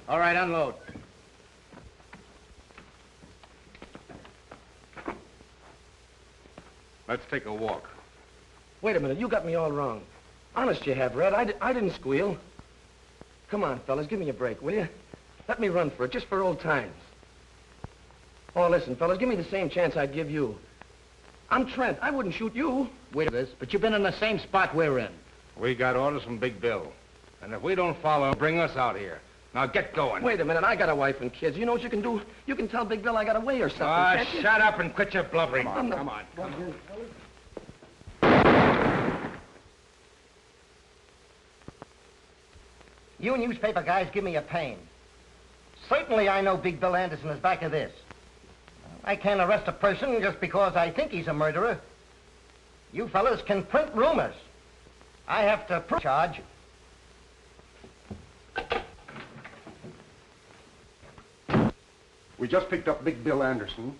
All right, unload. Let's take a walk. Wait a minute, you got me all wrong. Honest you have, Red. I didn't squeal. Come on, fellas, give me a break, will you? Let me run for it, just for old times. Oh, listen, fellas, give me the same chance I'd give you. I'm Trent. I wouldn't shoot you. Wait a minute, but you've been in the same spot we're in. We got orders from Big Bill. And if we don't follow him, bring us out here. Now get going. Wait a minute, I got a wife and kids. You know what you can do? You can tell Big Bill I got away or something, can't you? Shut up and quit your blubbering. Come on. You newspaper guys give me a pain. Certainly I know Big Bill Anderson is back of this. I can't arrest a person just because I think he's a murderer. You fellas can print rumors. I have to prove charge. We just picked up Big Bill Anderson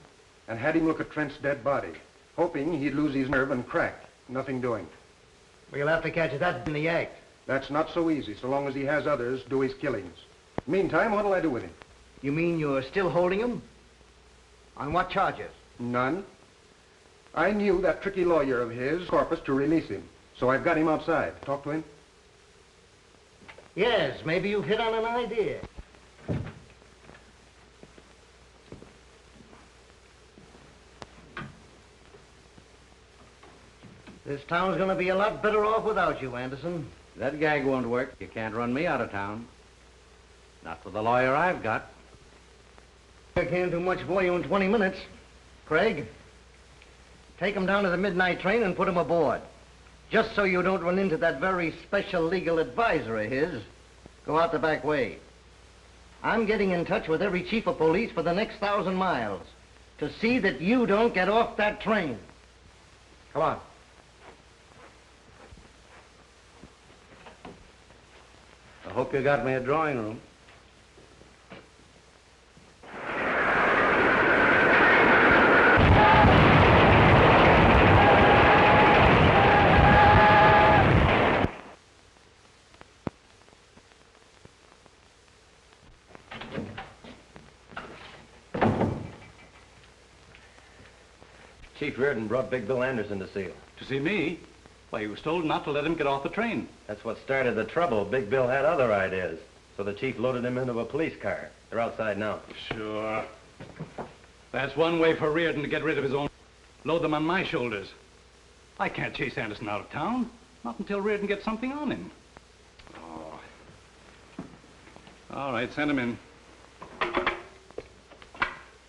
and had him look at Trent's dead body, hoping he'd lose his nerve and crack. Nothing doing. We'll have to catch that in the act. That's not so easy, so long as he has others do his killings. Meantime, what'll I do with him? You mean you're still holding him? On what charges? None. I knew that tricky lawyer of his, Corpus, to release him, so I've got him outside. Talk to him. Yes, maybe you've hit on an idea. This town's gonna be a lot better off without you, Anderson. That gag won't work. You can't run me out of town. Not with the lawyer I've got. I can't do much for you in 20 minutes. Craig, take him down to the midnight train and put him aboard. Just so you don't run into that very special legal advisor of his. Go out the back way. I'm getting in touch with every chief of police for the next 1,000 miles to see that you don't get off that train. Come on. I hope you got me a drawing room. Chief Reardon brought Big Bill Anderson to see you. To see me? Why, he was told not to let him get off the train. That's what started the trouble. Big Bill had other ideas. So the chief loaded him into a police car. They're outside now. Sure. That's one way for Reardon to get rid of his own. Load them on my shoulders. I can't chase Anderson out of town. Not until Reardon gets something on him. Oh. All right, send him in.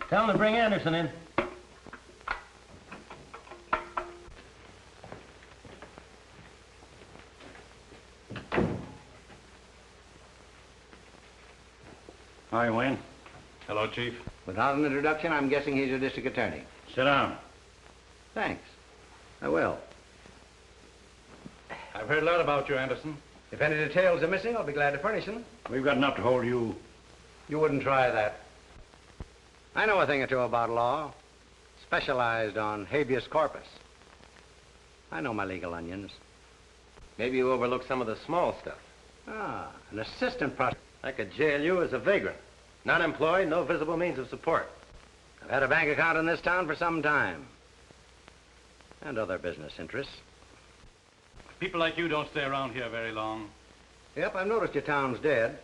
Tell him to bring Anderson in. Hi, Wayne. Hello, Chief. Without an introduction, I'm guessing he's your district attorney. Sit down. Thanks. I will. I've heard a lot about you, Anderson. If any details are missing, I'll be glad to furnish them. We've got enough to hold you. You wouldn't try that. I know a thing or two about law. Specialized on habeas corpus. I know my legal onions. Maybe you overlooked some of the small stuff. Ah, an assistant prosecutor. I could jail you as a vagrant. Not employed, no visible means of support. I've had a bank account in this town for some time. And other business interests. People like you don't stay around here very long. Yep, I've noticed your town's dead.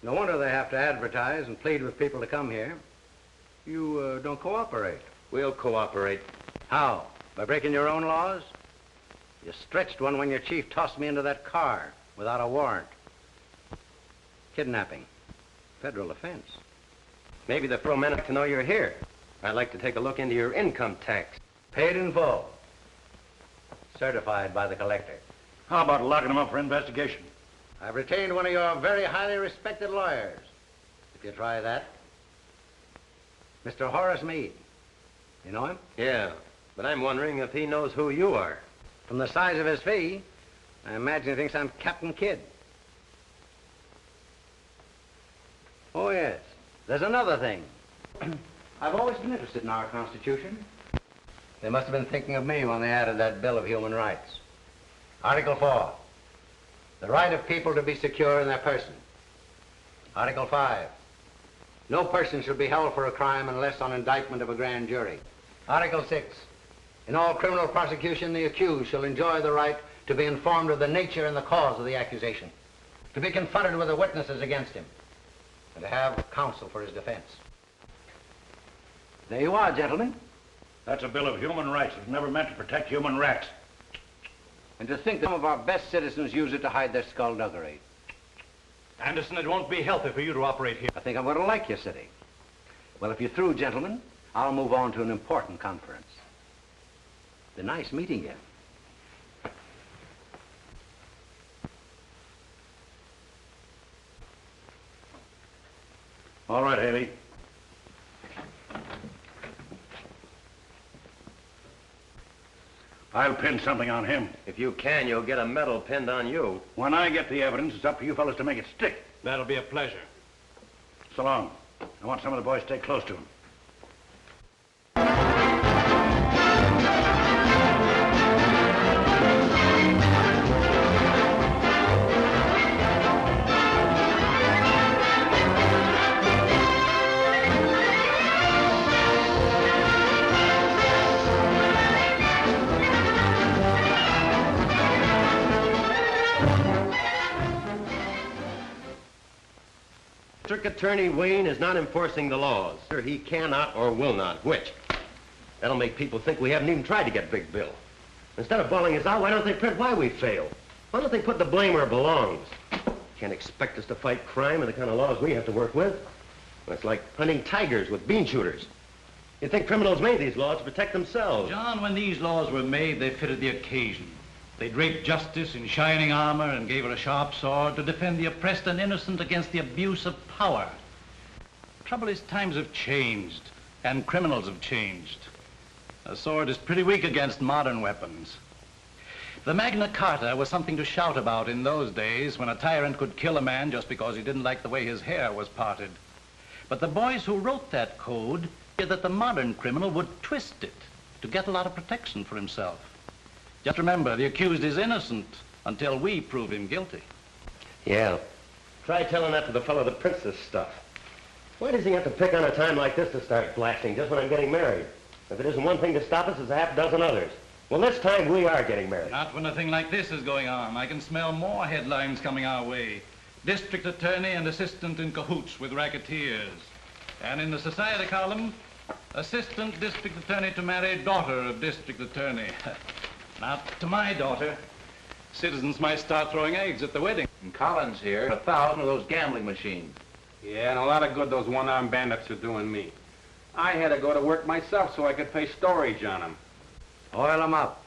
No wonder they have to advertise and plead with people to come here. You don't cooperate. We'll cooperate. How? By breaking your own laws? You stretched one when your chief tossed me into that car without a warrant. Kidnapping. Federal offense. Maybe the pro men like to know you're here. I'd like to take a look into your income tax. Paid in full. Certified by the collector. How about locking him up for investigation? I've retained one of your very highly respected lawyers. If you try that. Mr. Horace Meade. You know him? Yeah, but I'm wondering if he knows who you are. From the size of his fee, I imagine he thinks I'm Captain Kidd. Oh, yes. There's another thing. I've always been interested in our Constitution. They must have been thinking of me when they added that Bill of Human Rights. Article 4. The right of people to be secure in their person. Article 5. No person shall be held for a crime unless on indictment of a grand jury. Article 6. In all criminal prosecution, the accused shall enjoy the right to be informed of the nature and the cause of the accusation, to be confronted with the witnesses against him, and to have counsel for his defense. There you are, gentlemen. That's a Bill of Human Rights. It's never meant to protect human rats. And to think that some of our best citizens use it to hide their skullduggery. Anderson, it won't be healthy for you to operate here. I think I'm going to like your city. Well, if you're through, gentlemen, I'll move on to an important conference. It's been nice meeting you. All right, Haley. I'll pin something on him. If you can, you'll get a medal pinned on you. When I get the evidence, it's up to you fellas to make it stick. That'll be a pleasure. So long. I want some of the boys to stay close to him. District Attorney Wayne is not enforcing the laws. Or he cannot or will not. Which? That'll make people think we haven't even tried to get Big Bill. Instead of bawling us out, why don't they print why we failed? Why don't they put the blame where it belongs? Can't expect us to fight crime and the kind of laws we have to work with. It's like hunting tigers with bean shooters. You'd think criminals made these laws to protect themselves. John, when these laws were made, they fitted the occasion. They draped justice in shining armor and gave her a sharp sword to defend the oppressed and innocent against the abuse of power. Trouble is, times have changed, and criminals have changed. A sword is pretty weak against modern weapons. The Magna Carta was something to shout about in those days when a tyrant could kill a man just because he didn't like the way his hair was parted. But the boys who wrote that code feared that the modern criminal would twist it to get a lot of protection for himself. Just remember, the accused is innocent until we prove him guilty. Yeah. Try telling that to the fellow that prints this stuff. Why does he have to pick on a time like this to start blasting just when I'm getting married? If it isn't one thing to stop us, it's a half dozen others. Well, this time we are getting married. Not when a thing like this is going on. I can smell more headlines coming our way. District attorney and assistant in cahoots with racketeers. And in the society column, assistant district attorney to marry daughter of district attorney. Not to my daughter. Citizens might start throwing eggs at the wedding. And Collins here, 1,000 of those gambling machines. Yeah, and a lot of good those one-armed bandits are doing me. I had to go to work myself so I could pay storage on them. Oil them up.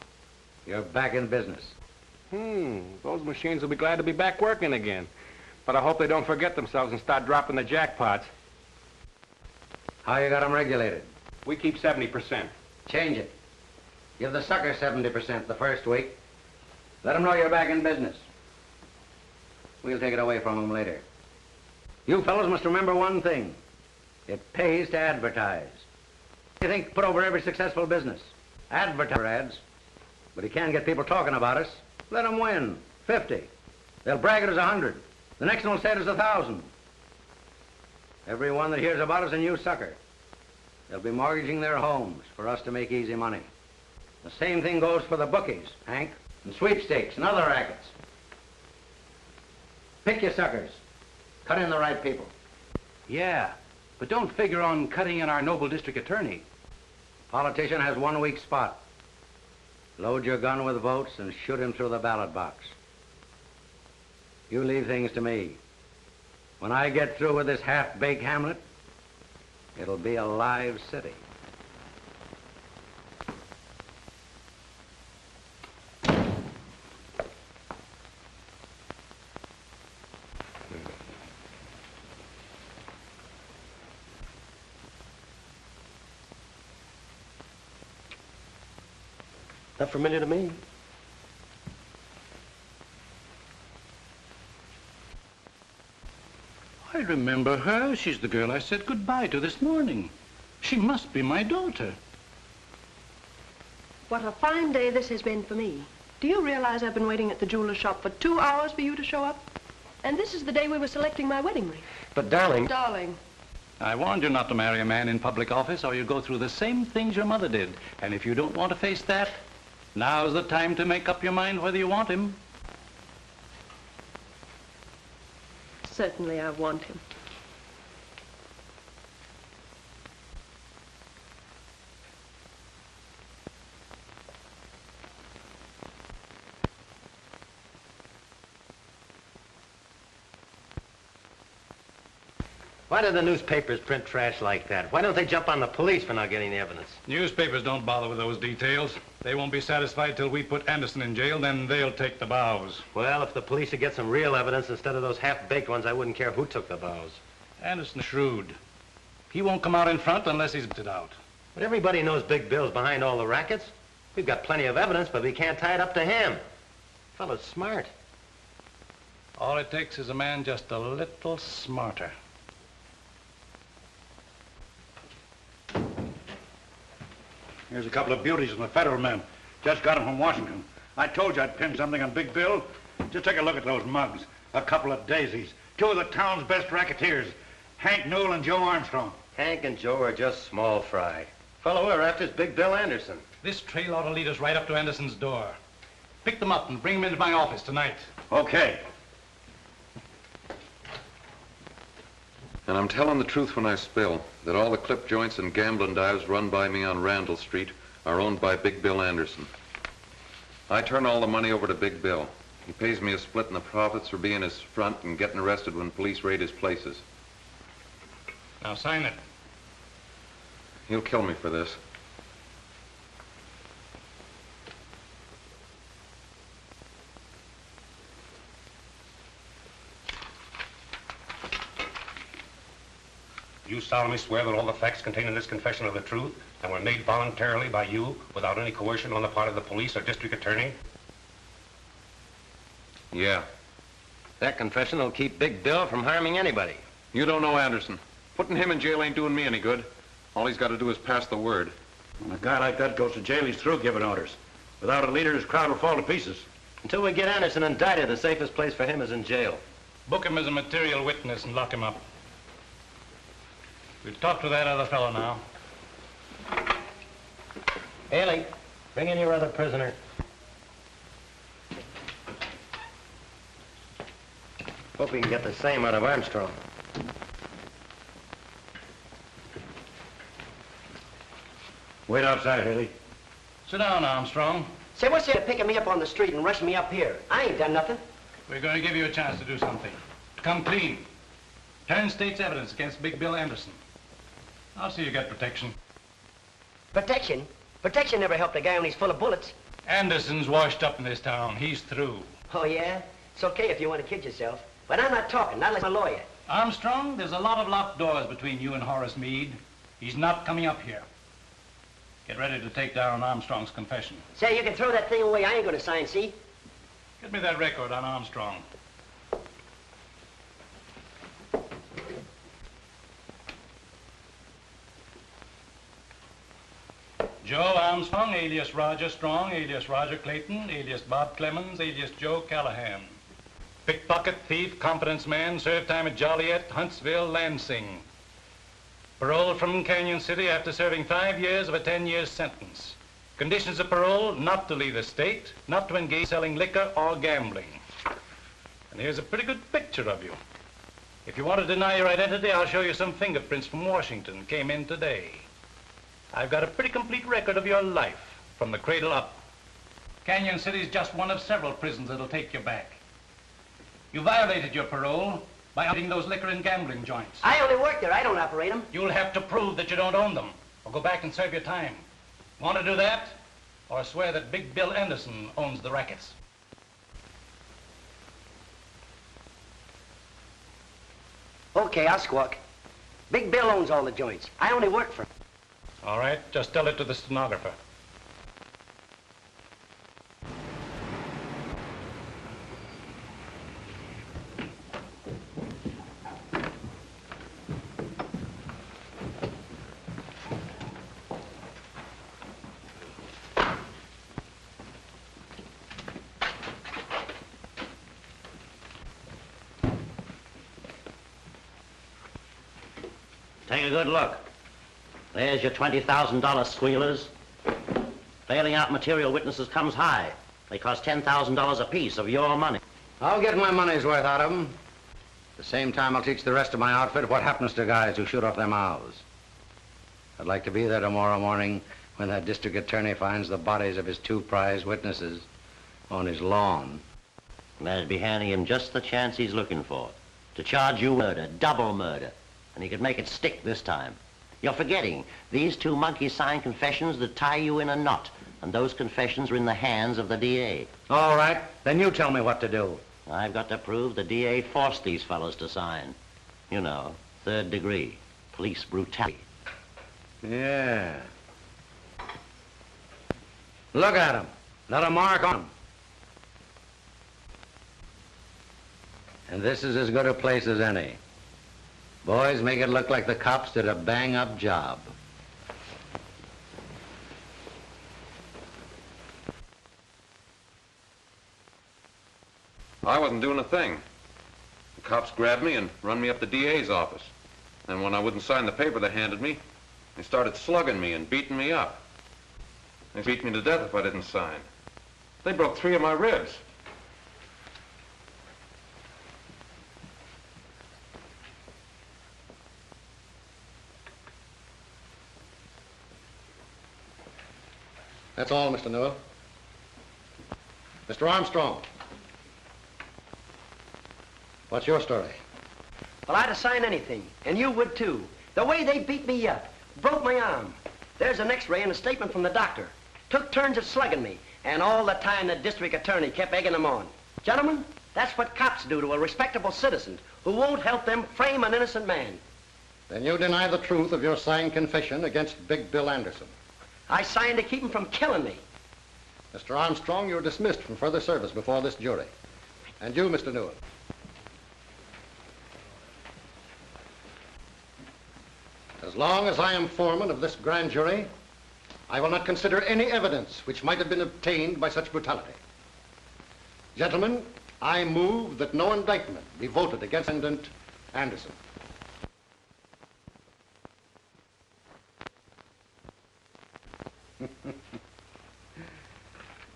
You're back in business. Those machines will be glad to be back working again. But I hope they don't forget themselves and start dropping the jackpots. How you got them regulated? We keep 70%. Change it. Give the sucker 70% the first week. Let them know you're back in business. We'll take it away from them later. You fellows must remember one thing. It pays to advertise. You think put over every successful business. Advertise ads. But he can get people talking about us. Let them win. 50. They'll brag it as 100. The next one will say it as 1,000. Everyone that hears about us a new sucker. They'll be mortgaging their homes for us to make easy money. The same thing goes for the bookies, Hank, and sweepstakes and other rackets. Pick your suckers. Cut in the right people. Yeah, but don't figure on cutting in our noble district attorney. Politician has one weak spot. Load your gun with votes and shoot him through the ballot box. You leave things to me. When I get through with this half-baked hamlet, it'll be a live city. Not familiar to me. I remember her. She's the girl I said goodbye to this morning. She must be my daughter. What a fine day this has been for me. Do you realize I've been waiting at the jeweler's shop for 2 hours for you to show up? And this is the day we were selecting my wedding ring. But, darling... Darling. I warned you not to marry a man in public office or you'll go through the same things your mother did. And if you don't want to face that, now's the time to make up your mind whether you want him. Certainly I want him. Why do the newspapers print trash like that? Why don't they jump on the police for not getting the evidence? Newspapers don't bother with those details. They won't be satisfied till we put Anderson in jail, then they'll take the bows. Well, if the police would get some real evidence instead of those half-baked ones, I wouldn't care who took the bows. Anderson's shrewd. He won't come out in front unless he's it out. But everybody knows Big Bill's behind all the rackets. We've got plenty of evidence, but we can't tie it up to him. Fellow's smart. All it takes is a man just a little smarter. Here's a couple of beauties from the federal men. Just got them from Washington. I told you I'd pin something on Big Bill. Just take a look at those mugs. A couple of daisies. Two of the town's best racketeers. Hank Newell and Joe Armstrong. Hank and Joe are just small fry. Fellow we're after is Big Bill Anderson. This trail ought to lead us right up to Anderson's door. Pick them up and bring them into my office tonight. Okay. And I'm telling the truth when I spill that all the clip joints and gambling dives run by me on Randall Street are owned by Big Bill Anderson. I turn all the money over to Big Bill. He pays me a split in the profits for being his front and getting arrested when police raid his places. Now sign it. He'll kill me for this. You solemnly swear that all the facts contained in this confession are the truth and were made voluntarily by you without any coercion on the part of the police or district attorney? Yeah. That confession will keep Big Bill from harming anybody. You don't know Anderson. Putting him in jail ain't doing me any good. All he's got to do is pass the word. When a guy like that goes to jail, he's through giving orders. Without a leader, his crowd will fall to pieces. Until we get Anderson indicted, the safest place for him is in jail. Book him as a material witness and lock him up. We'll talk to that other fellow now. Haley, bring in your other prisoner. Hope we can get the same out of Armstrong. Wait outside, Haley. Sit down, Armstrong. Say, what's there to picking me up on the street and rushing me up here? I ain't done nothing. We're going to give you a chance to do something. To come clean. Turn state's evidence against Big Bill Anderson. I'll see you get protection. Protection? Protection never helped a guy when he's full of bullets. Anderson's washed up in this town. He's through. Oh, yeah? It's okay if you want to kid yourself. But I'm not talking, not like a lawyer. Armstrong, there's a lot of locked doors between you and Horace Meade. He's not coming up here. Get ready to take down Armstrong's confession. Say, you can throw that thing away. I ain't going to sign, see? Get me that record on Armstrong. Joe Armstrong, alias Roger Strong, alias Roger Clayton, alias Bob Clemens, alias Joe Callahan. Pickpocket, thief, confidence man, served time at Joliet, Huntsville, Lansing. Paroled from Canyon City after serving 5 years of a 10-year sentence. Conditions of parole, not to leave the state, not to engage in selling liquor or gambling. And here's a pretty good picture of you. If you want to deny your identity, I'll show you some fingerprints from Washington, came in today. I've got a pretty complete record of your life, from the cradle up. Canyon City's just one of several prisons that'll take you back. You violated your parole by operating those liquor and gambling joints. I only work there. I don't operate them. You'll have to prove that you don't own them, or go back and serve your time. Want to do that? Or swear that Big Bill Anderson owns the rackets? Okay, I'll squawk. Big Bill owns all the joints. I only work for him. All right, just tell it to the stenographer. Take a good look. There's your $20,000 squealers. Bailing out material witnesses comes high. They cost $10,000 apiece of your money. I'll get my money's worth out of them. At the same time, I'll teach the rest of my outfit what happens to guys who shoot off their mouths. I'd like to be there tomorrow morning when that district attorney finds the bodies of his 2 prize witnesses on his lawn. That'd be handing him just the chance he's looking for. To charge you murder, double murder. And he could make it stick this time. You're forgetting, these 2 monkeys signed confessions that tie you in a knot. And those confessions are in the hands of the DA. All right, then you tell me what to do. I've got to prove the DA forced these fellows to sign. You know, 3rd degree, police brutality. Yeah. Look at him. Not a mark on him. And this is as good a place as any. Boys, make it look like the cops did a bang-up job. I wasn't doing a thing. The cops grabbed me and run me up the DA's office. And when I wouldn't sign the paper they handed me, they started slugging me and beating me up. They beat me to death if I didn't sign. They broke 3 of my ribs. That's all, Mr. Newell. Mr. Armstrong. What's your story? Well, I'd have signed anything, and you would too. The way they beat me up, broke my arm. There's an x-ray and a statement from the doctor. Took turns at slugging me, and all the time the district attorney kept egging them on. Gentlemen, that's what cops do to a respectable citizen who won't help them frame an innocent man. Then you deny the truth of your signed confession against Big Bill Anderson. I signed to keep him from killing me. Mr. Armstrong, you're dismissed from further service before this jury. And you, Mr. Newell. As long as I am foreman of this grand jury, I will not consider any evidence which might have been obtained by such brutality. Gentlemen, I move that no indictment be voted against defendant Anderson.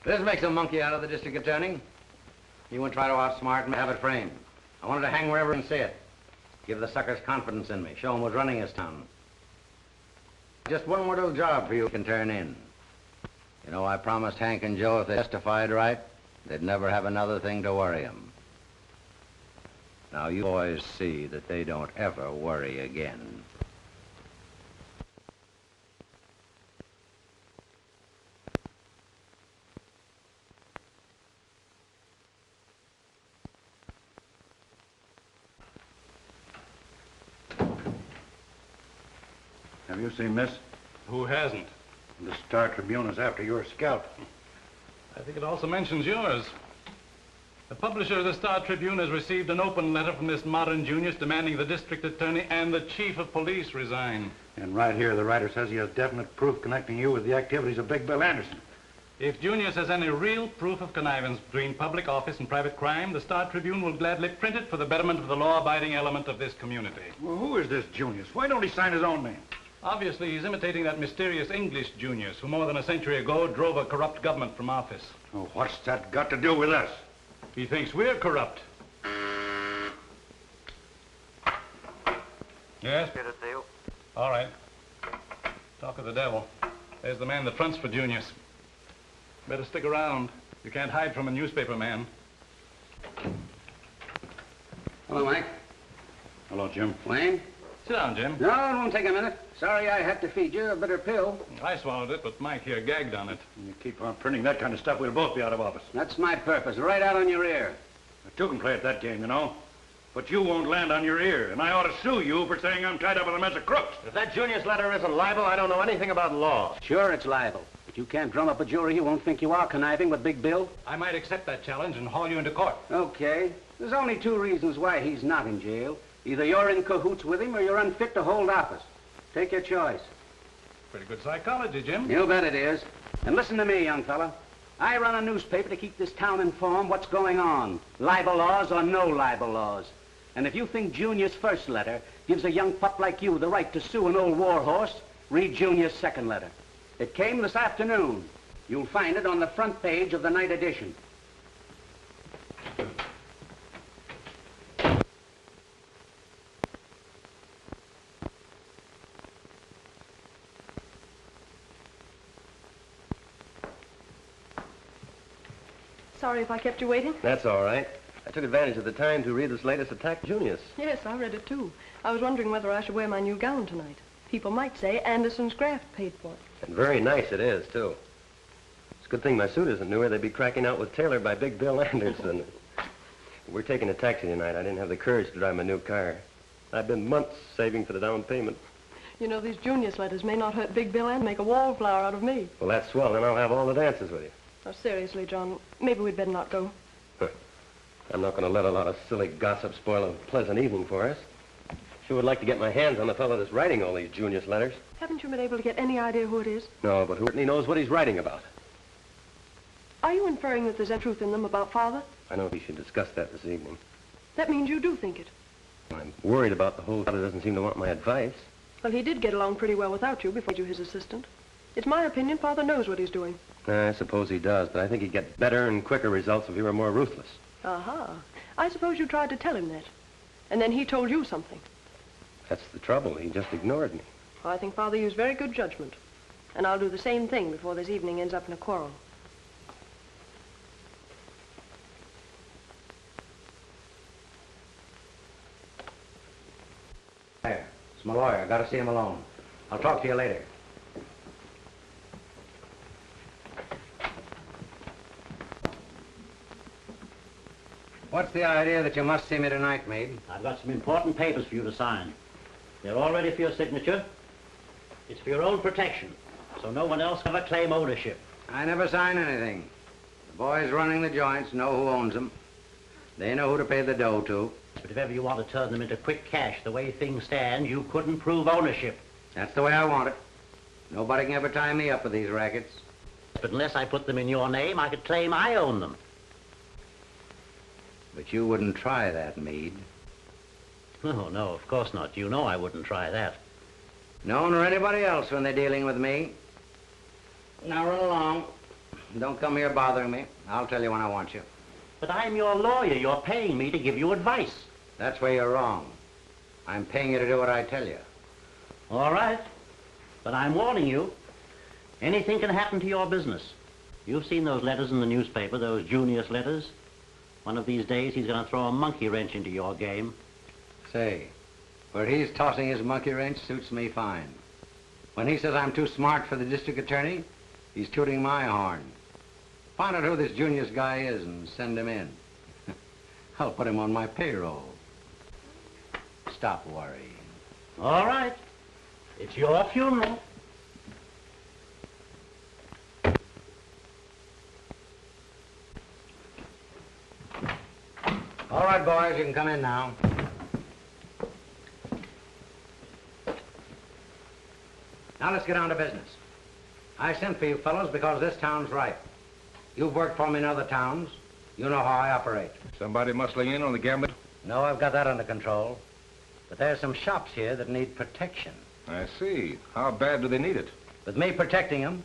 This makes a monkey out of the district attorney. He won't try to outsmart me, have it framed. I wanted to hang wherever and see it. Give the suckers confidence in me. Show them who's running his town. Just one more little job for you can turn in. You know, I promised Hank and Joe if they testified right, they'd never have another thing to worry them. Now, you boys see that they don't ever worry again. Have you seen this? Who hasn't? The Star Tribune is after your scalp. I think it also mentions yours. The publisher of the Star Tribune has received an open letter from this modern Junius demanding the district attorney and the chief of police resign. And right here, the writer says he has definite proof connecting you with the activities of Big Bill Anderson. If Junius has any real proof of connivance between public office and private crime, the Star Tribune will gladly print it for the betterment of the law-abiding element of this community. Well, who is this Junius? Why don't he sign his own name? Obviously, he's imitating that mysterious English Junius who more than a century ago drove a corrupt government from office. Oh, what's that got to do with us? He thinks we're corrupt. Yes? Get a deal. All right. Talk of the devil. There's the man that fronts for Junius. Better stick around. You can't hide from a newspaper man. Hello, Mike. Hello, Jim. Wayne? Sit down, Jim. No, it won't take a minute. Sorry I had to feed you a bitter pill. I swallowed it, but Mike here gagged on it. You keep on printing that kind of stuff, we'll both be out of office. That's my purpose, right out on your ear. The two can play at that game, you know. But you won't land on your ear, and I ought to sue you for saying I'm tied up with a mess of crooks. If that Junius letter isn't libel, I don't know anything about law. Sure, it's libel. But you can't drum up a jury who won't think you are conniving with Big Bill. I might accept that challenge and haul you into court. Okay. There's only 2 reasons why he's not in jail. Either you're in cahoots with him or you're unfit to hold office. Take your choice. Pretty good psychology, Jim. You bet it is. And listen to me, young fella. I run a newspaper to keep this town informed what's going on. Libel laws or no libel laws. And if you think Junior's first letter gives a young pup like you the right to sue an old war horse, read Junior's second letter. It came this afternoon. You'll find it on the front page of the night edition. Sorry if I kept you waiting. That's all right. I took advantage of the time to read this latest attack, Junius. Yes, I read it too. I was wondering whether I should wear my new gown tonight. People might say Anderson's graft paid for it. And very nice it is, too. It's a good thing my suit isn't newer. They'd be cracking out with Taylor by Big Bill Anderson. We're taking a taxi tonight. I didn't have the courage to drive my new car. I've been months saving for the down payment. You know, these Junius letters may not hurt Big Bill and make a wallflower out of me. Well, that's swell. Then I'll have all the dances with you. Oh, seriously, John, maybe we'd better not go. I'm not going to let a lot of silly gossip spoil a pleasant evening for us. Sure would like to get my hands on the fellow that's writing all these Junius letters. Haven't you been able to get any idea who it is? No, but who certainly knows what he's writing about? Are you inferring that there's any truth in them about Father? I know we should discuss that this evening. That means you do think it. I'm worried about the whole Father doesn't seem to want my advice. Well, he did get along pretty well without you before you were his assistant. It's my opinion Father knows what he's doing. I suppose he does, but I think he'd get better and quicker results if he were more ruthless. Aha. I suppose you tried to tell him that. And then he told you something. That's the trouble. He just ignored me. Well, I think Father used very good judgment. And I'll do the same thing before this evening ends up in a quarrel. There. It's my lawyer. I gotta see him alone. I'll talk to you later. What's the idea that you must see me tonight, Meade? I've got some important papers for you to sign. They're all ready for your signature. It's for your own protection, so no one else can ever claim ownership. I never sign anything. The boys running the joints know who owns them. They know who to pay the dough to. But if ever you want to turn them into quick cash, the way things stand, you couldn't prove ownership. That's the way I want it. Nobody can ever tie me up with these rackets. But unless I put them in your name, I could claim I own them. But you wouldn't try that, Meade. Oh, no, of course not. You know I wouldn't try that. No one or anybody else when they're dealing with me. Now run along. Don't come here bothering me. I'll tell you when I want you. But I'm your lawyer. You're paying me to give you advice. That's where you're wrong. I'm paying you to do what I tell you. All right. But I'm warning you. Anything can happen to your business. You've seen those letters in the newspaper, those Junius letters. One of these days, he's going to throw a monkey wrench into your game. Say, where he's tossing his monkey wrench suits me fine. When he says I'm too smart for the district attorney, he's tooting my horn. Find out who this Junius guy is and send him in. I'll put him on my payroll. Stop worrying. All right. It's your funeral. All right, boys, you can come in now. Now let's get down to business. I sent for you fellows because this town's ripe. You've worked for me in other towns. You know how I operate. Somebody muscling in on the gambling? No, I've got that under control. But there's some shops here that need protection. I see. How bad do they need it? With me protecting them,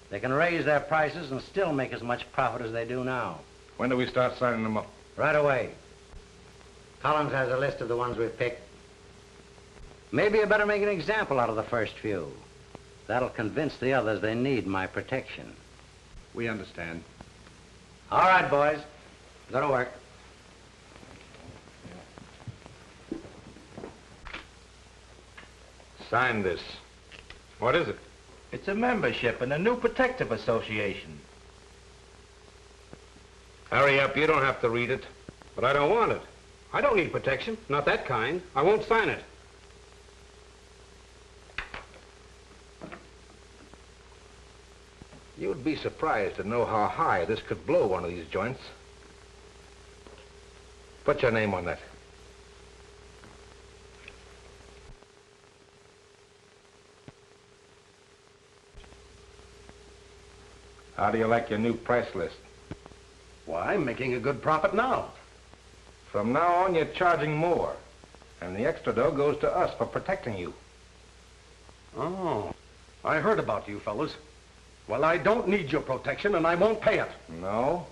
they can raise their prices and still make as much profit as they do now. When do we start signing them up? Right away. Collins has a list of the ones we've picked. Maybe you better make an example out of the first few. That'll convince the others they need my protection. We understand. All right, boys. Go to work. Sign this. What is it? It's a membership in a new protective association. Hurry up. You don't have to read it. But I don't want it. I don't need protection. Not that kind. I won't sign it. You'd be surprised to know how high this could blow one of these joints. Put your name on that. How do you like your new price list? Why, I'm making a good profit now. From now on, you're charging more. And the extra dough goes to us for protecting you. Oh, I heard about you fellas. Well, I don't need your protection, and I won't pay it. No?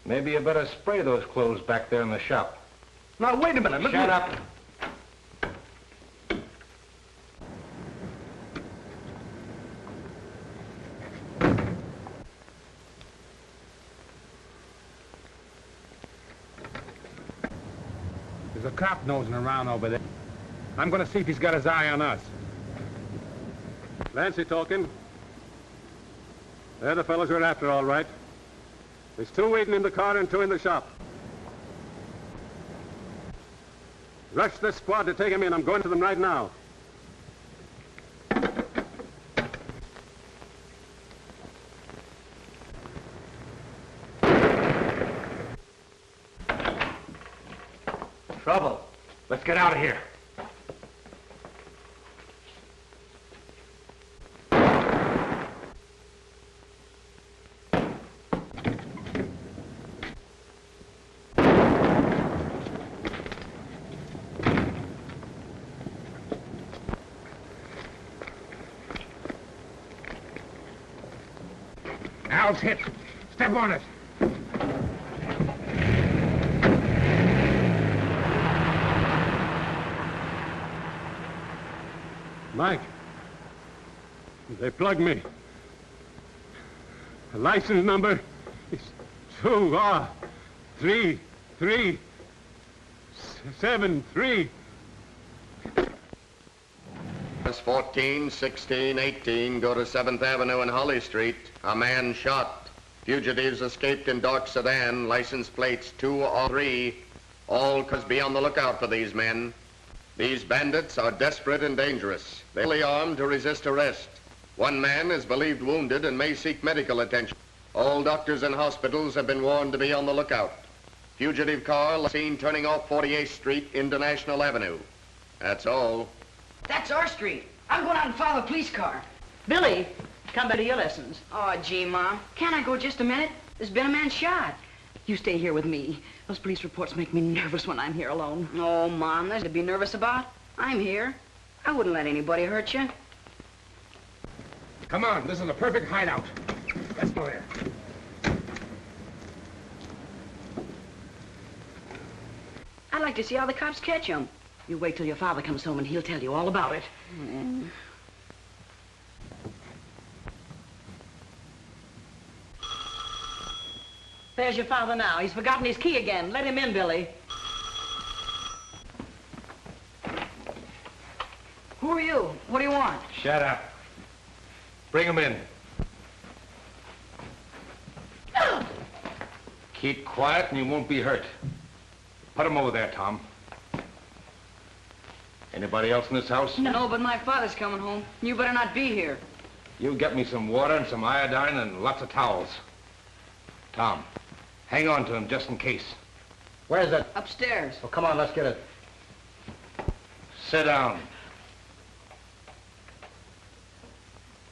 Maybe you better spray those clothes back there in the shop. Now, wait a minute. Shut up. There's a cop nosing around over there. I'm going to see if he's got his eye on us. Lancy talking. They're the fellows we're after, all right. There's 2 waiting in the car and 2 in the shop. Rush this squad to take him in. I'm going to them right now. Trouble. Let's get out of here. Al's hit. Step on it. Mike, they plugged me. The license number is 23373. Bus 14, 16, 18 go to 7th Avenue and Holly Street. A man shot. Fugitives escaped in dark sedan, license plates 2 or 3. All cause be on the lookout for these men. These bandits are desperate and dangerous. They're fully armed to resist arrest. One man is believed wounded and may seek medical attention. All doctors and hospitals have been warned to be on the lookout. Fugitive car seen turning off 48th Street into National Avenue. That's all. That's our street. I'm going out and follow the police car. Billy, come back to your lessons. Oh, gee, Mom. Can't I go just a minute? There's been a man shot. You stay here with me. Those police reports make me nervous when I'm here alone. Oh, Mom, there's to be nervous about. I'm here. I wouldn't let anybody hurt you. Come on, this is a perfect hideout. Let's go there. I'd like to see how the cops catch him. You wait till your father comes home and he'll tell you all about it. There's your father now. He's forgotten his key again. Let him in, Billy. Who are you? What do you want? Shut up. Bring him in. Keep quiet and you won't be hurt. Put him over there, Tom. Anybody else in this house? No, but my father's coming home. You better not be here. You get me some water and some iodine and lots of towels. Tom, hang on to him just in case. Where's it? Upstairs. Oh, come on, let's get it. Sit down.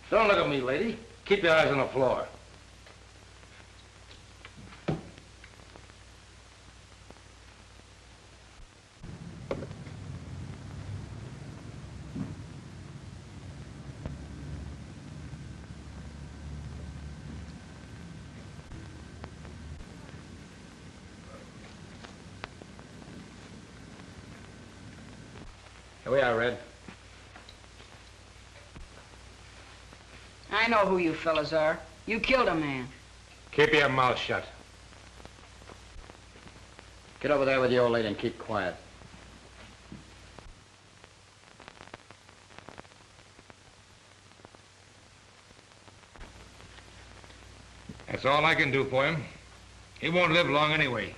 Don't look at me, lady. Keep your eyes on the floor. Here we are, Red. I know who you fellas are. You killed a man. Keep your mouth shut. Get over there with the old lady and keep quiet. That's all I can do for him. He won't live long anyway.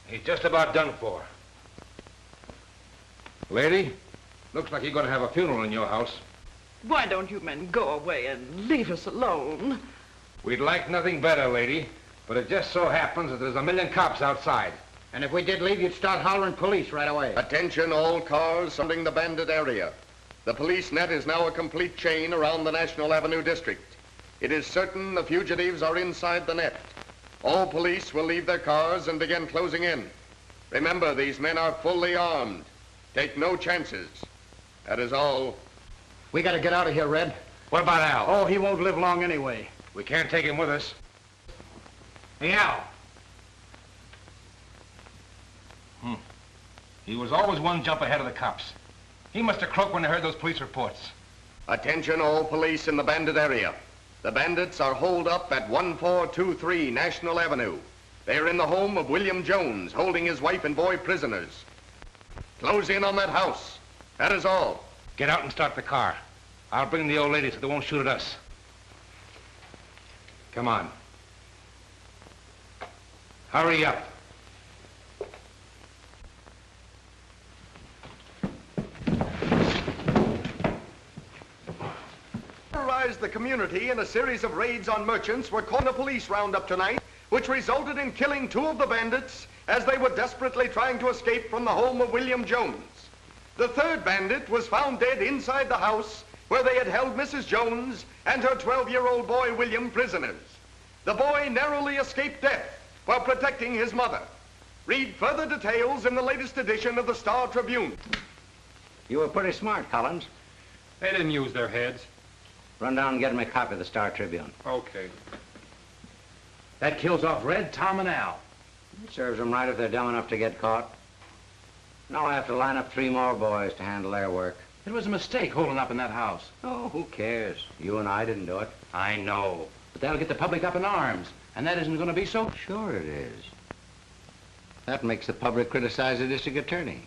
He's just about done for. Lady, looks like you're going to have a funeral in your house. Why don't you men go away and leave us alone? We'd like nothing better, lady, but it just so happens that there's a million cops outside. And if we did leave, you'd start hollering police right away. Attention all cars surrounding the bandit area. The police net is now a complete chain around the National Avenue district. It is certain the fugitives are inside the net. All police will leave their cars and begin closing in. Remember, these men are fully armed. Take no chances. That is all. We gotta get out of here, Red. What about Al? Oh, he won't live long anyway. We can't take him with us. Hey, Al. He was always one jump ahead of the cops. He must have croaked when he heard those police reports. Attention all police in the bandit area. The bandits are holed up at 1423 National Avenue. They are in the home of William Jones, holding his wife and boy prisoners. Close in on that house. That is all. Get out and start the car. I'll bring the old lady so they won't shoot at us. Come on. Hurry up. Terrorized the community in a series of raids on merchants were caught in a police roundup tonight, which resulted in killing 2 of the bandits as they were desperately trying to escape from the home of William Jones. The 3rd bandit was found dead inside the house where they had held Mrs. Jones and her 12-year-old boy William prisoners. The boy narrowly escaped death while protecting his mother. Read further details in the latest edition of the Star Tribune. You were pretty smart, Collins. They didn't use their heads. Run down and get him a copy of the Star Tribune. Okay. That kills off Red, Tom, and Al. It serves them right if they're dumb enough to get caught. Now I have to line up 3 more boys to handle their work. It was a mistake holding up in that house. Oh, who cares? You and I didn't do it. I know. But that'll get the public up in arms. And that isn't going to be so... Sure it is. That makes the public criticize the district attorney.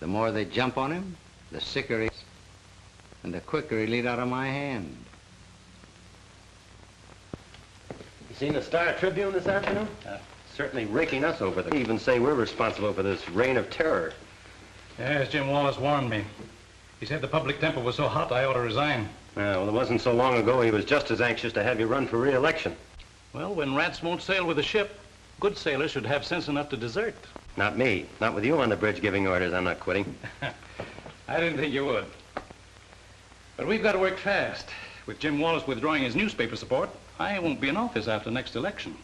The more they jump on him, the sicker he is. And the quicker he'll eat out of my hand. You seen the Star Tribune this afternoon? Certainly raking us over. They even say we're responsible for this reign of terror. Yes, Jim Wallace warned me. He said the public temper was so hot I ought to resign. Well, it wasn't so long ago he was just as anxious to have you run for re-election. Well, when rats won't sail with a ship, good sailors should have sense enough to desert. Not me. Not with you on the bridge giving orders. I'm not quitting. I didn't think you would. But we've got to work fast. With Jim Wallace withdrawing his newspaper support, I won't be in office after next election.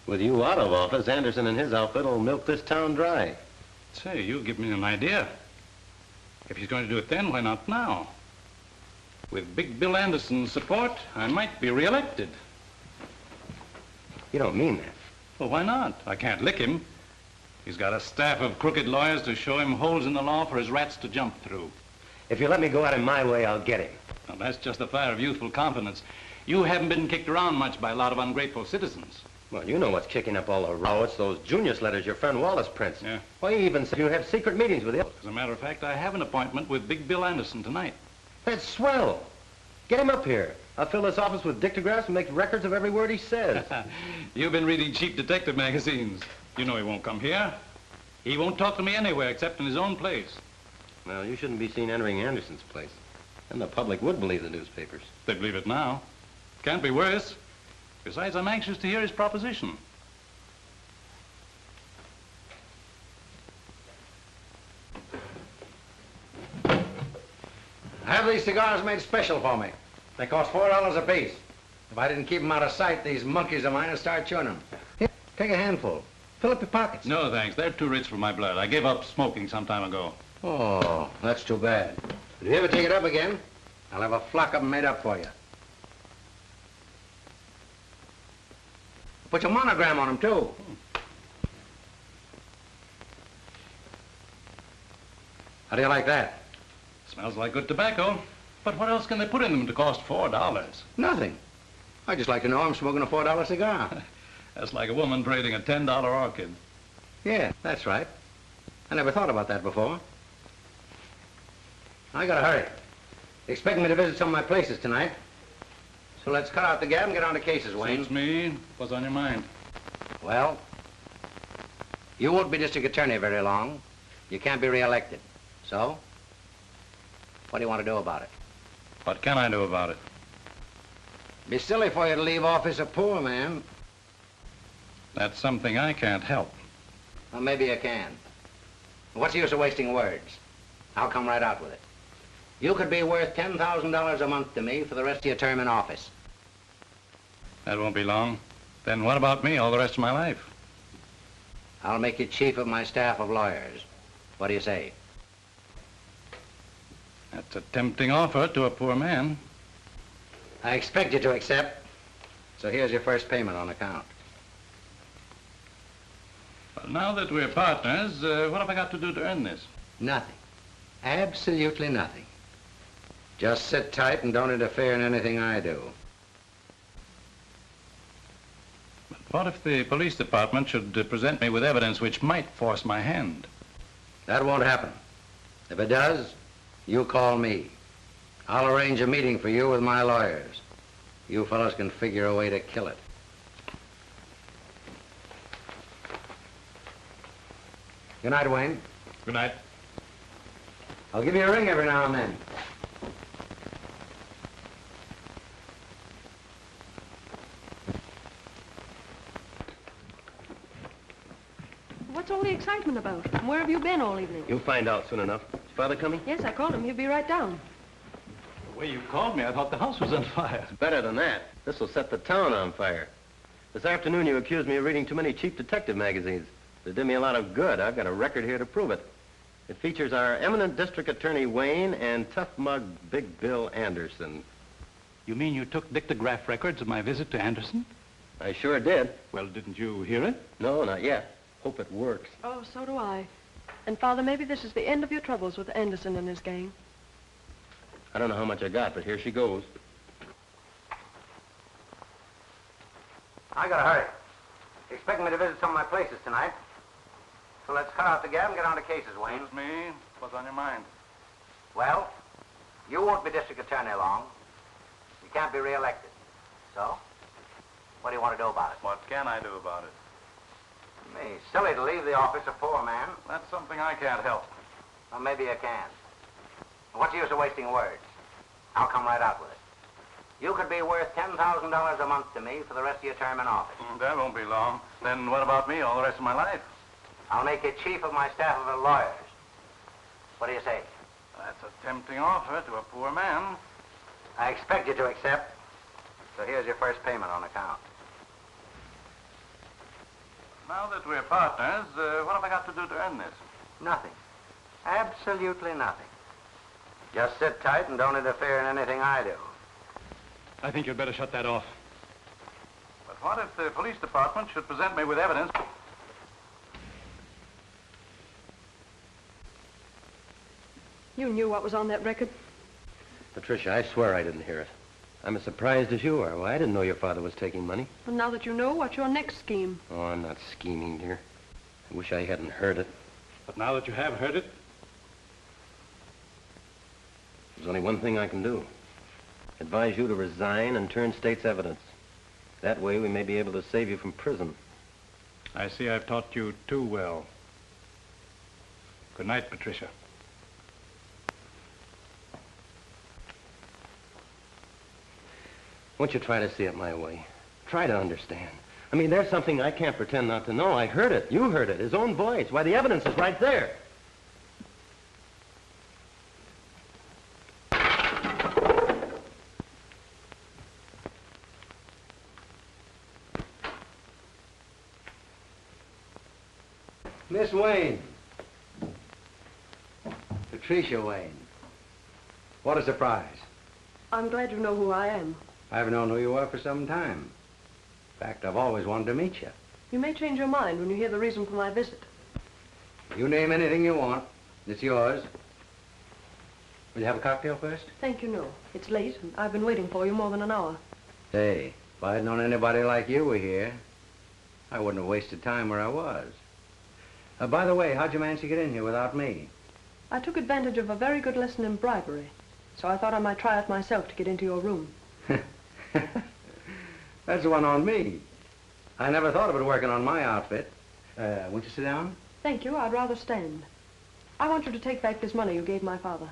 With you out of office, Anderson and his outfit will milk this town dry. Say, you give me an idea. If he's going to do it then, why not now? With Big Bill Anderson's support, I might be re-elected. You don't mean that. Well, why not? I can't lick him. He's got a staff of crooked lawyers to show him holes in the law for his rats to jump through. If you let me go at him my way, I'll get him. Well, that's just the fire of youthful confidence. You haven't been kicked around much by a lot of ungrateful citizens. Well, you know what's kicking up all the row. It's those Junius letters your friend Wallace prints. Yeah. Why, he even said you have secret meetings with him. As a matter of fact, I have an appointment with Big Bill Anderson tonight. That's swell. Get him up here. I'll fill this office with dictographs and make records of every word he says. You've been reading cheap detective magazines. You know he won't come here. He won't talk to me anywhere except in his own place. Well, you shouldn't be seen entering Anderson's place. And the public would believe the newspapers. They believe it now. Can't be worse. Besides, I'm anxious to hear his proposition. Have these cigars made special for me. They cost $4 apiece. If I didn't keep them out of sight, these monkeys of mine would start chewing them. Here, take a handful. Fill up your pockets. No, thanks. They're too rich for my blood. I gave up smoking some time ago. Oh, that's too bad. If you ever take it up again, I'll have a flock of them made up for you. Put your monogram on them, too. How do you like that? Smells like good tobacco. But what else can they put in them to cost $4? Nothing. I just like to know I'm smoking a $4 cigar. That's like a woman trading a $10 orchid. Yeah, that's right. I never thought about that before. I gotta hurry. They expect me to visit some of my places tonight. So let's cut out the gab and get on to cases, Wayne. Suits me. What's on your mind? Well, you won't be district attorney very long. You can't be re-elected. So, what do you want to do about it? What can I do about it? Be silly for you to leave office a poor man. That's something I can't help. Well, maybe you can. What's the use of wasting words? I'll come right out with it. You could be worth $10,000 a month to me for the rest of your term in office. That won't be long. Then what about me all the rest of my life? I'll make you chief of my staff of lawyers. What do you say? That's a tempting offer to a poor man. I expect you to accept. So here's your first payment on account. Well, now that we're partners, what have I got to do to earn this? Nothing. Absolutely nothing. Just sit tight and don't interfere in anything I do. But what if the police department should present me with evidence which might force my hand? That won't happen. If it does, you call me. I'll arrange a meeting for you with my lawyers. You fellows can figure a way to kill it. Good night, Wayne. Good night. I'll give you a ring every now and then. What's all the excitement about? And where have you been all evening? You'll find out soon enough. Is Father coming? Yes, I called him. He'll be right down. The way you called me, I thought the house was on fire. It's better than that. This will set the town on fire. This afternoon you accused me of reading too many cheap detective magazines. It did me a lot of good. I've got a record here to prove it. It features our eminent district attorney Wayne and tough mug Big Bill Anderson. You mean you took dictograph records of my visit to Anderson? I sure did. Well, didn't you hear it? No, not yet. Hope it works. Oh, so do I. And, Father, maybe this is the end of your troubles with Anderson and his gang. I don't know how much I got, but here she goes. I gotta hurry. Expecting me to visit some of my places tonight. So let's cut out the gab and get on to cases, Wayne. Excuse me. What's on your mind? Well, you won't be district attorney long. You can't be reelected. So, what do you want to do about it? What can I do about it? Me, silly to leave the office a poor man. That's something I can't help. Well, maybe you can. What's the use of wasting words? I'll come right out with it. You could be worth $10,000 a month to me for the rest of your term in office. That won't be long. Then what about me all the rest of my life? I'll make you chief of my staff of lawyers. What do you say? That's a tempting offer to a poor man. I expect you to accept. So here's your first payment on account. Now that we're partners, what have I got to do to earn this? Nothing. Absolutely nothing. Just sit tight and don't interfere in anything I do. I think you'd better shut that off. But what if the police department should present me with evidence? You knew what was on that record. Patricia, I swear I didn't hear it. I'm as surprised as you are. Well, I didn't know your father was taking money. And now that you know, what's your next scheme? Oh, I'm not scheming, dear. I wish I hadn't heard it. But now that you have heard it? There's only one thing I can do. Advise you to resign and turn state's evidence. That way we may be able to save you from prison. I see I've taught you too well. Good night, Patricia. Won't you try to see it my way? Try to understand. I mean, there's something I can't pretend not to know. I heard it. You heard it. His own voice. Why, the evidence is right there. Miss Wayne. Patricia Wayne. What a surprise. I'm glad you know who I am. I've known who you are for some time. In fact, I've always wanted to meet you. You may change your mind when you hear the reason for my visit. You name anything you want. It's yours. Will you have a cocktail first? Thank you, no. It's late, and I've been waiting for you more than an hour. Hey, if I'd known anybody like you were here, I wouldn't have wasted time where I was. By the way, how'd you manage to get in here without me? I took advantage of a very good lesson in bribery, so I thought I might try it myself to get into your room. That's the one on me. I never thought of it working on my outfit. Won't you sit down? Thank you. I'd rather stand. I want you to take back this money you gave my father.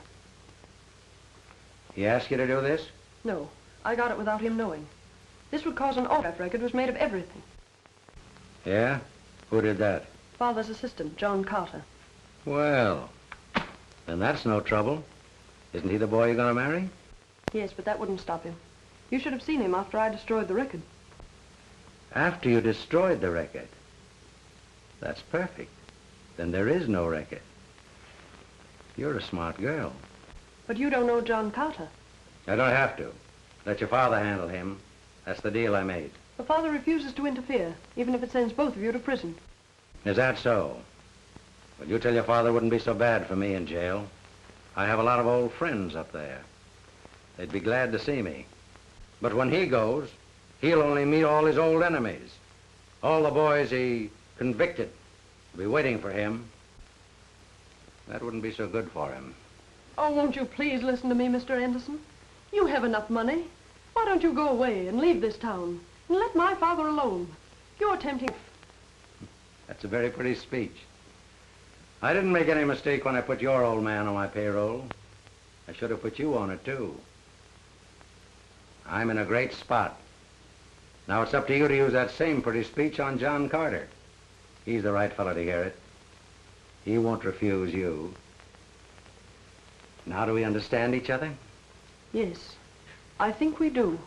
He asked you to do this? No, I got it without him knowing. This would cause an autograph record was made of everything. Yeah? Who did that? Father's assistant, John Carter. Well, then that's no trouble. Isn't he the boy you're going to marry? Yes, but that wouldn't stop him. You should have seen him after I destroyed the record. After you destroyed the record? That's perfect. Then there is no record. You're a smart girl. But you don't know John Carter. I don't have to. Let your father handle him. That's the deal I made. The father refuses to interfere, even if it sends both of you to prison. Is that so? Well, you tell your father it wouldn't be so bad for me in jail. I have a lot of old friends up there. They'd be glad to see me. But when he goes, he'll only meet all his old enemies. All the boys he convicted will be waiting for him. That wouldn't be so good for him. Oh, won't you please listen to me, Mr. Anderson? You have enough money. Why don't you go away and leave this town and let my father alone? You're tempting... That's a very pretty speech. I didn't make any mistake when I put your old man on my payroll. I should have put you on it, too. I'm in a great spot. Now it's up to you to use that same pretty speech on John Carter. He's the right fellow to hear it. He won't refuse you. Now do we understand each other? Yes, I think we do.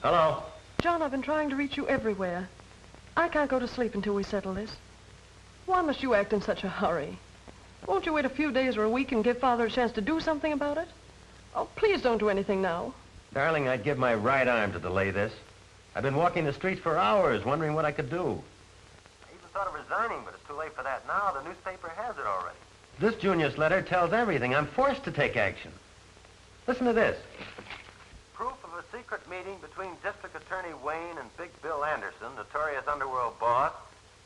Hello? John, I've been trying to reach you everywhere. I can't go to sleep until we settle this. Why must you act in such a hurry? Won't you wait a few days or a week and give Father a chance to do something about it? Oh, please don't do anything now. Darling, I'd give my right arm to delay this. I've been walking the streets for hours, wondering what I could do. I even thought of resigning, but it's too late for that now. The newspaper has it already. This Junius letter tells everything. I'm forced to take action. Listen to this. Proof of a secret meeting between District Attorney Wayne and Big Bill Anderson, notorious underworld boss,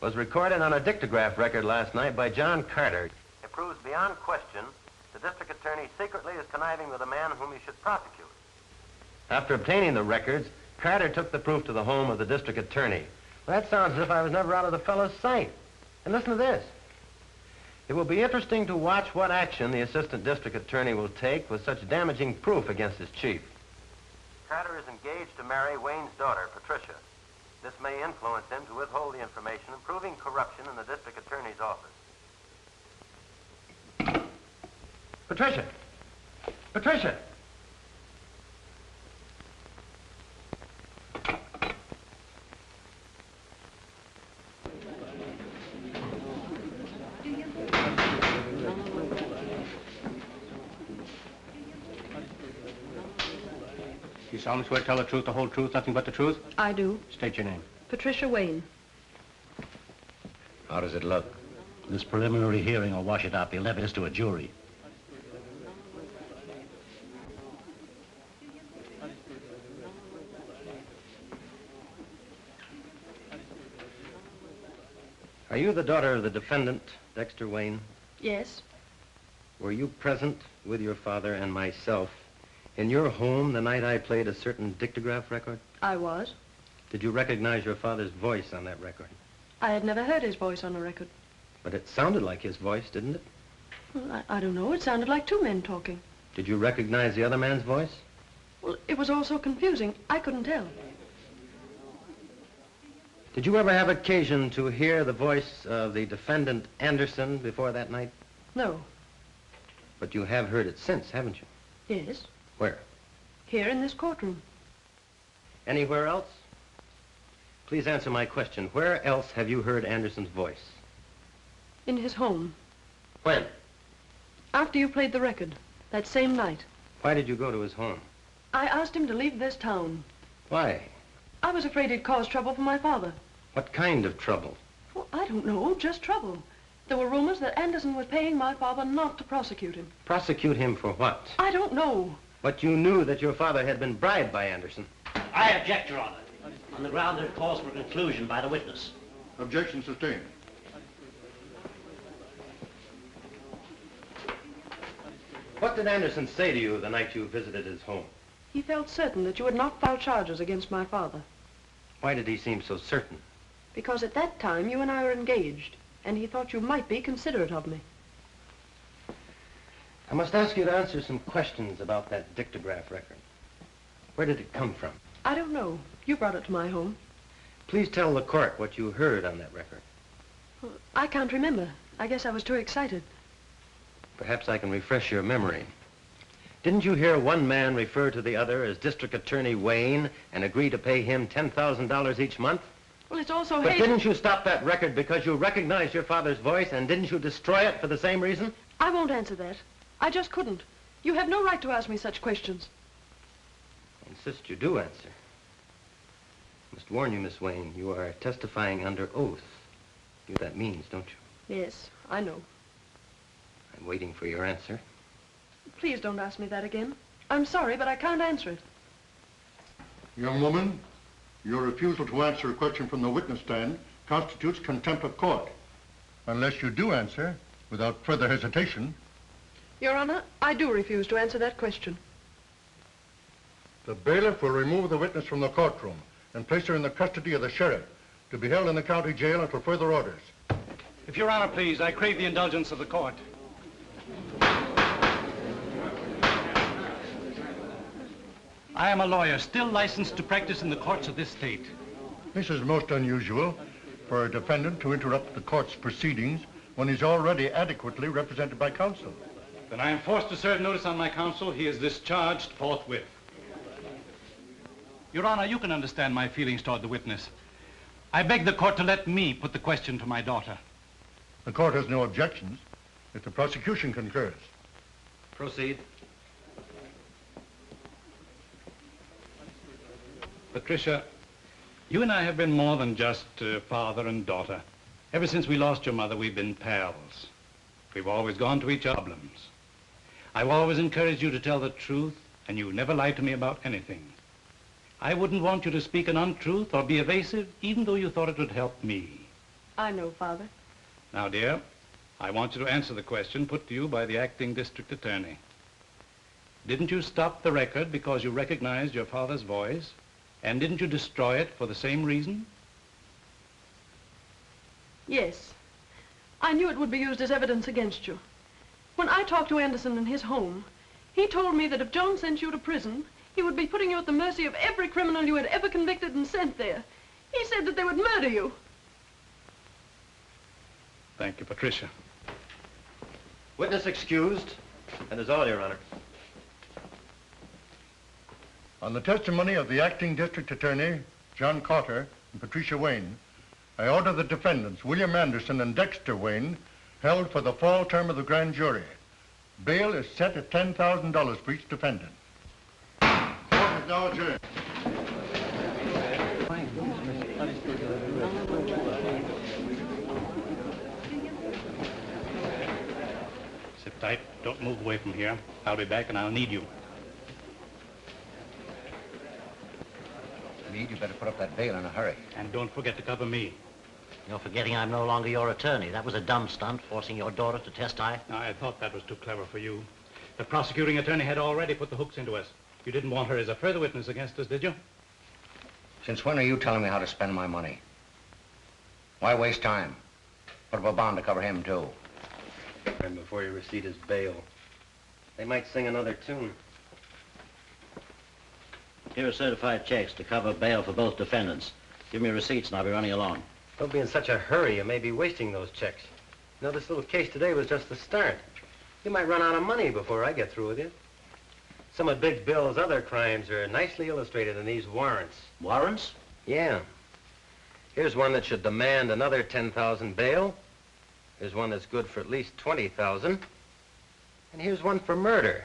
Was recorded on a dictograph record last night by John Carter. It proves beyond question the district attorney secretly is conniving with a man whom he should prosecute. After obtaining the records, Carter took the proof to the home of the district attorney. Well, that sounds as if I was never out of the fellow's sight. And listen to this. It will be interesting to watch what action the assistant district attorney will take with such damaging proof against his chief. Carter is engaged to marry Wayne's daughter, Patricia. This may influence him to withhold the information, proving corruption in the district attorney's office. Patricia! Patricia! You solemnly swear to tell the truth, the whole truth, nothing but the truth? I do. State your name. Patricia Wayne. How does it look? This preliminary hearing will wash it out. They'll never this to a jury. Are you the daughter of the defendant, Dexter Wayne? Yes. Were you present with your father and myself in your home the night I played a certain dictograph record? I was. Did you recognize your father's voice on that record? I had never heard his voice on a record. But it sounded like his voice, didn't it? Well, I don't know. It sounded like two men talking. Did you recognize the other man's voice? Well, it was all so confusing. I couldn't tell. Did you ever have occasion to hear the voice of the defendant Anderson before that night? No. But you have heard it since, haven't you? Yes. Where? Here in this courtroom. Anywhere else? Please answer my question. Where else have you heard Anderson's voice? In his home. When? After you played the record. That same night. Why did you go to his home? I asked him to leave this town. Why? I was afraid he'd cause trouble for my father. What kind of trouble? Well, I don't know. Just trouble. There were rumors that Anderson was paying my father not to prosecute him. Prosecute him for what? I don't know. But you knew that your father had been bribed by Anderson. I object, Your Honor, on the ground that it calls for conclusion by the witness. Objection sustained. What did Anderson say to you the night you visited his home? He felt certain that you had not filed charges against my father. Why did he seem so certain? Because at that time you and I were engaged, and he thought you might be considerate of me. I must ask you to answer some questions about that dictograph record. Where did it come from? I don't know. You brought it to my home. Please tell the court what you heard on that record. Well, I can't remember. I guess I was too excited. Perhaps I can refresh your memory. Didn't you hear one man refer to the other as District Attorney Wayne and agree to pay him $10,000 each month? Well, it's also But Hazel. didn't you stop that record because you recognized your father's voice, and didn't you destroy it for the same reason? I won't answer that. I just couldn't. You have no right to ask me such questions. I insist you do answer. I must warn you, Miss Wayne, you are testifying under oath. You know what that means, don't you? Yes, I know. I'm waiting for your answer. Please don't ask me that again. I'm sorry, but I can't answer it. Young woman, your refusal to answer a question from the witness stand constitutes contempt of court. Unless you do answer, without further hesitation. Your Honor, I do refuse to answer that question. The bailiff will remove the witness from the courtroom and place her in the custody of the sheriff to be held in the county jail until further orders. If Your Honor, please, I crave the indulgence of the court. I am a lawyer, still licensed to practice in the courts of this state. This is most unusual for a defendant to interrupt the court's proceedings when he's already adequately represented by counsel. Then I am forced to serve notice on my counsel. He is discharged forthwith. Your Honor, you can understand my feelings toward the witness. I beg the court to let me put the question to my daughter. The court has no objections if the prosecution concurs. Proceed. Patricia, you and I have been more than just father and daughter. Ever since we lost your mother, we've been pals. We've always gone to each other's problems. I've always encouraged you to tell the truth, and you never lied to me about anything. I wouldn't want you to speak an untruth or be evasive, even though you thought it would help me. I know, Father. Now, dear, I want you to answer the question put to you by the acting district attorney. Didn't you stop the record because you recognized your father's voice? And didn't you destroy it for the same reason? Yes. I knew it would be used as evidence against you. When I talked to Anderson in his home, he told me that if John sent you to prison, he would be putting you at the mercy of every criminal you had ever convicted and sent there. He said that they would murder you. Thank you, Patricia. Witness excused. That is all, Your Honor. On the testimony of the acting district attorney, John Carter, and Patricia Wayne, I order the defendants, William Anderson and Dexter Wayne, held for the fall term of the grand jury. Bail is set at $10,000 for each defendant. Court is now adjourned. Sit tight. Don't move away from here. I'll be back and I'll need you. Meade, you better put up that bail in a hurry. And don't forget to cover me. You're forgetting I'm no longer your attorney. That was a dumb stunt, forcing your daughter to testify. I thought that was too clever for you. The prosecuting attorney had already put the hooks into us. You didn't want her as a further witness against us, did you? Since when are you telling me how to spend my money? Why waste time? Put up a bond to cover him, too. And before you receipt his bail, they might sing another tune. Here are certified checks to cover bail for both defendants. Give me receipts and I'll be running along. Don't be in such a hurry. You may be wasting those checks. You know, this little case today was just the start. You might run out of money before I get through with you. Some of Big Bill's other crimes are nicely illustrated in these warrants. Warrants? Yeah. Here's one that should demand another $10,000 bail. Here's one that's good for at least $20,000. And here's one for murder.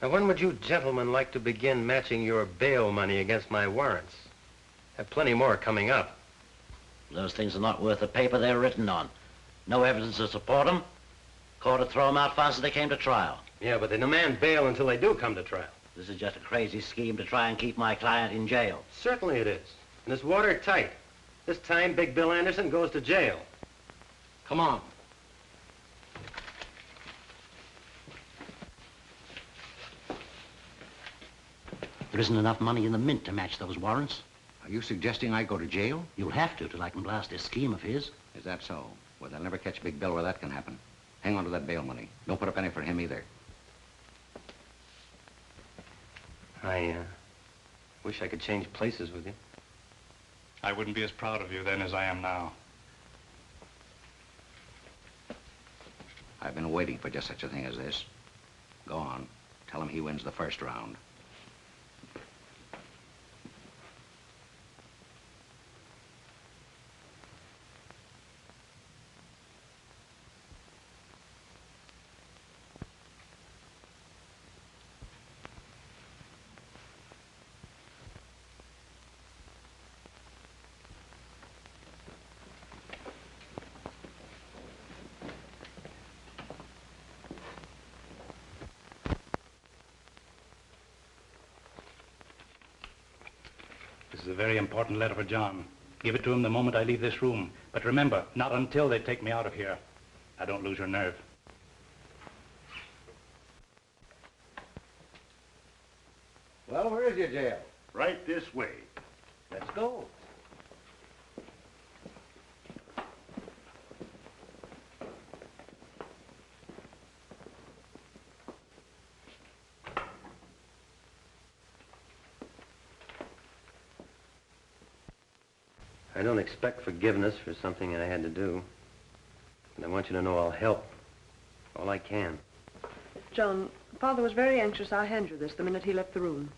Now, when would you gentlemen like to begin matching your bail money against my warrants? Have plenty more coming up. Those things are not worth the paper they're written on. No evidence to support them. Court would throw them out fast as they came to trial. Yeah, but they demand bail until they do come to trial. This is just a crazy scheme to try and keep my client in jail. Certainly it is. And it's watertight. This time, Big Bill Anderson goes to jail. Come on. There isn't enough money in the mint to match those warrants. Are you suggesting I go to jail? You'll have to till I can blast this scheme of his. Is that so? Well, they'll never catch Big Bill where that can happen. Hang on to that bail money. Don't put up any for him either. I wish I could change places with you. I wouldn't be as proud of you then as I am now. I've been waiting for just such a thing as this. Go on. Tell him he wins the first round. This is a very important letter for John. Give it to him the moment I leave this room. But remember, not until they take me out of here. Now, don't lose your nerve. Well, where is your jail? Right this way. Let's go. I don't expect forgiveness for something I had to do. And I want you to know I'll help all I can. John, Father was very anxious I hand you this the minute he left the room.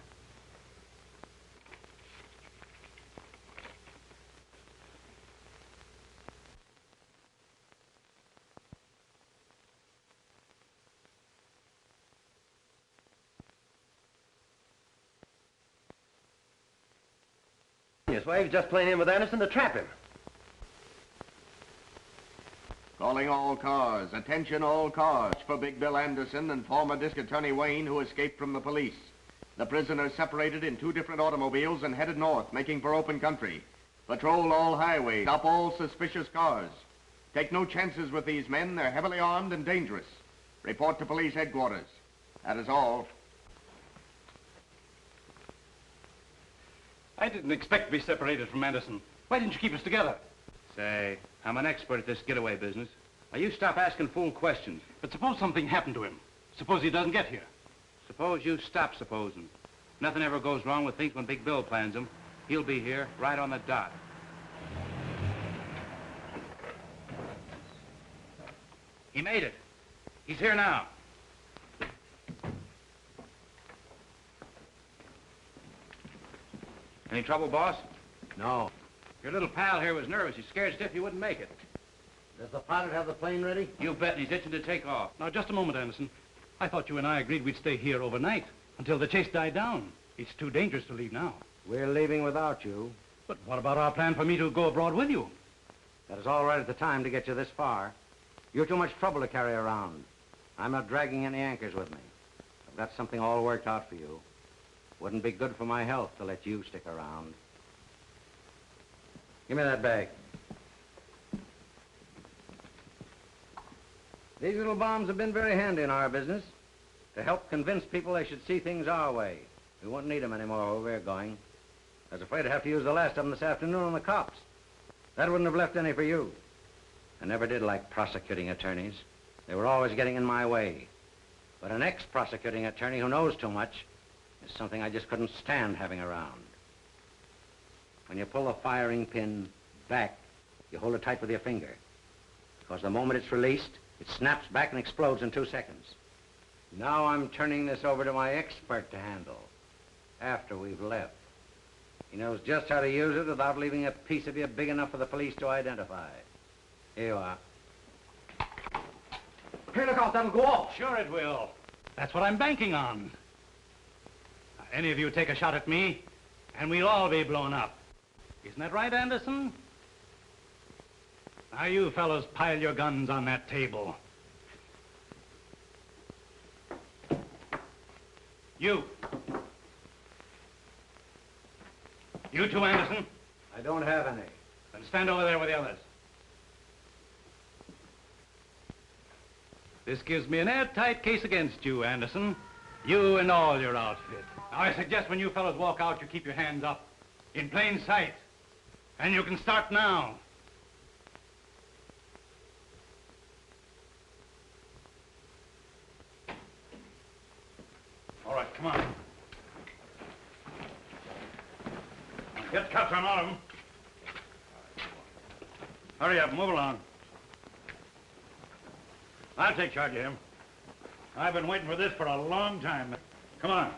His wife's just playing in with Anderson to trap him. Calling all cars. Attention all cars for Big Bill Anderson and former District Attorney Wayne, who escaped from the police. The prisoners separated in 2 different automobiles and headed north, making for open country. Patrol all highways. Stop all suspicious cars. Take no chances with these men. They're heavily armed and dangerous. Report to police headquarters. That is all. I didn't expect to be separated from Anderson. Why didn't you keep us together? Say, I'm an expert at this getaway business. Now, you stop asking fool questions. But suppose something happened to him. Suppose he doesn't get here. Suppose you stop supposing. Nothing ever goes wrong with things when Big Bill plans them. He'll be here, right on the dot. He made it. He's here now. Any trouble, boss? No. Your little pal here was nervous. He's scared stiff he wouldn't make it. Does the pilot have the plane ready? You bet, and he's itching to take off. Now, just a moment, Anderson. I thought you and I agreed we'd stay here overnight until the chase died down. It's too dangerous to leave now. We're leaving without you. But what about our plan for me to go abroad with you? That is all right at the time to get you this far. You're too much trouble to carry around. I'm not dragging any anchors with me. I've got something all worked out for you. Wouldn't be good for my health to let you stick around. Give me that bag. These little bombs have been very handy in our business to help convince people they should see things our way. We won't need them anymore where we're going. I was afraid I'd have to use the last of them this afternoon on the cops. That wouldn't have left any for you. I never did like prosecuting attorneys. They were always getting in my way. But an ex-prosecuting attorney who knows too much is something I just couldn't stand having around. When you pull the firing pin back, you hold it tight with your finger. Because the moment it's released, it snaps back and explodes in 2 seconds. Now I'm turning this over to my expert to handle after we've left. He knows just how to use it without leaving a piece of you big enough for the police to identify. Here you are. Hey, look out, that'll go off. Sure it will. That's what I'm banking on. Now, any of you take a shot at me, and we'll all be blown up. Isn't that right, Anderson? Now, you fellows pile your guns on that table. You. You too, Anderson? I don't have any. Then stand over there with the others. This gives me an airtight case against you, Anderson. You and all your outfit. Now, I suggest when you fellows walk out, you keep your hands up. In plain sight. And you can start now. All right, come on. Now, get cuffs on all of them. Hurry up, move along. I'll take charge of him. I've been waiting for this for a long time. Come on.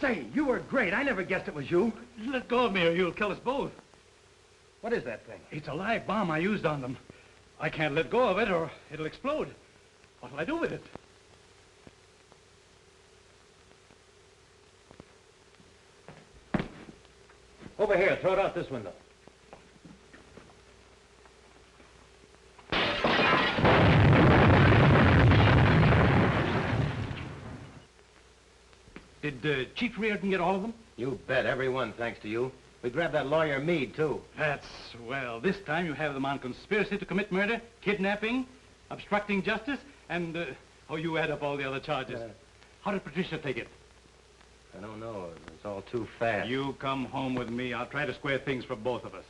Say, you were great. I never guessed it was you. Let go of me or you'll kill us both. What is that thing? It's a live bomb I used on them. I can't let go of it or it'll explode. What'll I do with it? Over here, throw it out this window. Did Chief Reardon get all of them? You bet, every one, thanks to you. We grabbed that lawyer Meade, too. That's swell. This time you have them on conspiracy to commit murder, kidnapping, obstructing justice, and, you add up all the other charges. How did Patricia take it? I don't know. It's all too fast. You come home with me. I'll try to square things for both of us.